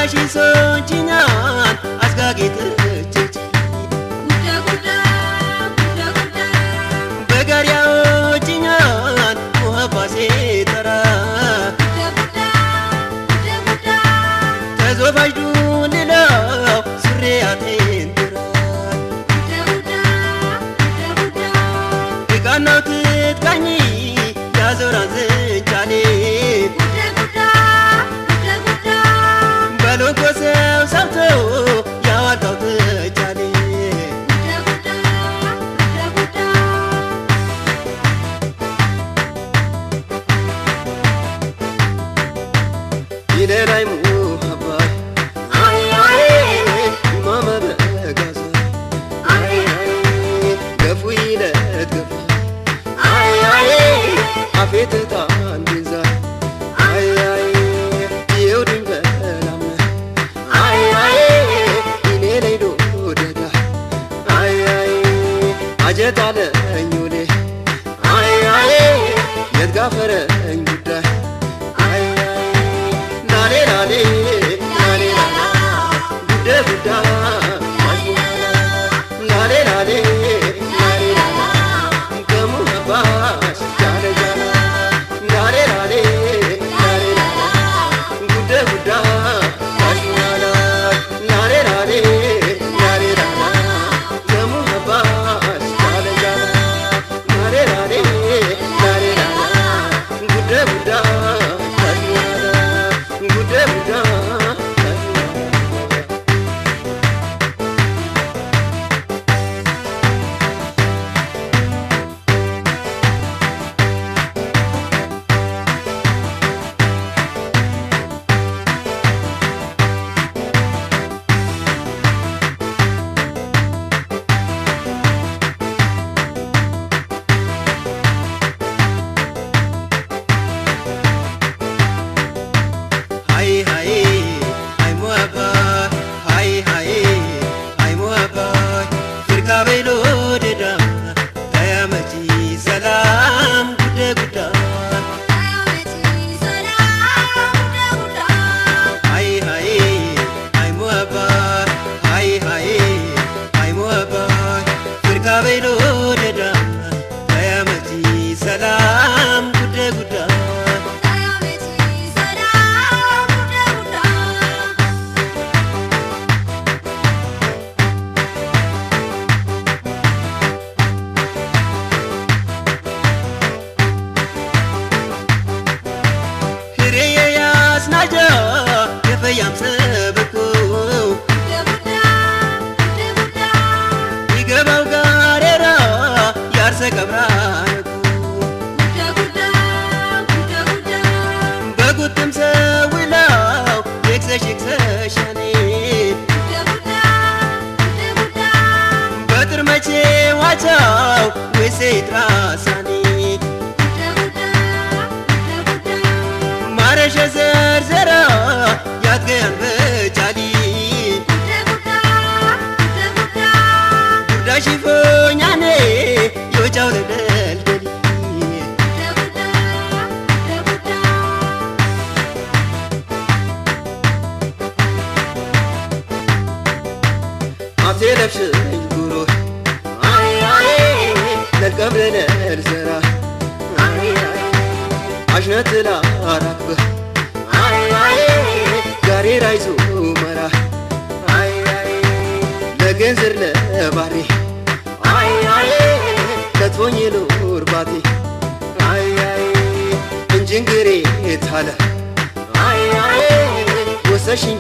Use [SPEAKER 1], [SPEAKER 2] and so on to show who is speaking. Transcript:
[SPEAKER 1] Gudashi sochinan asgagitechchi
[SPEAKER 2] Guda guda guda guda
[SPEAKER 1] Bagaria ochinan muhabase tara
[SPEAKER 2] Guda guda guda guda
[SPEAKER 1] Tazofajdu lilo surreatin tara
[SPEAKER 2] Guda guda guda guda
[SPEAKER 1] Ikanautit kani yazoran zinchani
[SPEAKER 2] Guda guda guda guda
[SPEAKER 1] Baloko sew sabto yawadau tchani
[SPEAKER 2] Guda guda guda guda
[SPEAKER 1] Ilerai muhabbai
[SPEAKER 2] Ay ay
[SPEAKER 1] mama begaza
[SPEAKER 2] ay ay
[SPEAKER 1] gafu ilet gafu
[SPEAKER 2] ay ay
[SPEAKER 1] afet tandiza ay ay yodin belam
[SPEAKER 2] ay ay
[SPEAKER 1] inelai do deda ay ay ajetale nyule
[SPEAKER 2] ay ay
[SPEAKER 1] yedgafere ngudai ay ay nale nale nale gude guda nale nale nale kamu habas jale jala nale nale nale gude guda nale nale nale kamu habas jale jala nale nale nale gude guda gude guda Hai hai hai muaba hai hai hai muaba firka belo deda kayamati salam guda guda
[SPEAKER 2] Ayameti salam guda guda
[SPEAKER 1] hai hai hai muaba hai hai hai muaba firka belo deda kayamati salam guda guda
[SPEAKER 2] Ayameti salam guda guda
[SPEAKER 1] Hiriya yasnaja kefayam sebeku
[SPEAKER 2] Guda guda guda guda
[SPEAKER 1] ይገባው ጋሬራ ያርሰ ቀብራነኩ
[SPEAKER 2] Guda guda guda guda
[SPEAKER 1] በጉትም ሰውላው የክሰሽ ክሰሻኔ
[SPEAKER 2] Guda guda guda guda
[SPEAKER 1] በጥር መቼ ዋቻው ወይሴ ትራሳኔ
[SPEAKER 2] Guda guda guda guda
[SPEAKER 1] ማረሸ ዘርዘራ ያትገያን በቻሊ
[SPEAKER 2] Guda guda guda guda
[SPEAKER 1] ጉዳሽ ፎኛኔ የወጫው ለደልደሊ
[SPEAKER 2] Guda guda guda guda
[SPEAKER 1] አፍቴ ለብሽኝ ጉሮ
[SPEAKER 2] Ay ay
[SPEAKER 1] ለቀብረነ እርዘራ
[SPEAKER 2] ay ay
[SPEAKER 1] አሽነትላ አራክበ
[SPEAKER 2] ay ay
[SPEAKER 1] ጋሬ ራይዞ መራ አይ አይ ለገንዘር ለባሬ
[SPEAKER 2] ay ay
[SPEAKER 1] ለትፎኝ ሉርባቴ አይ አይ እንጅንግሬ ታለ
[SPEAKER 2] ay ay
[SPEAKER 1] ወሰሽኝ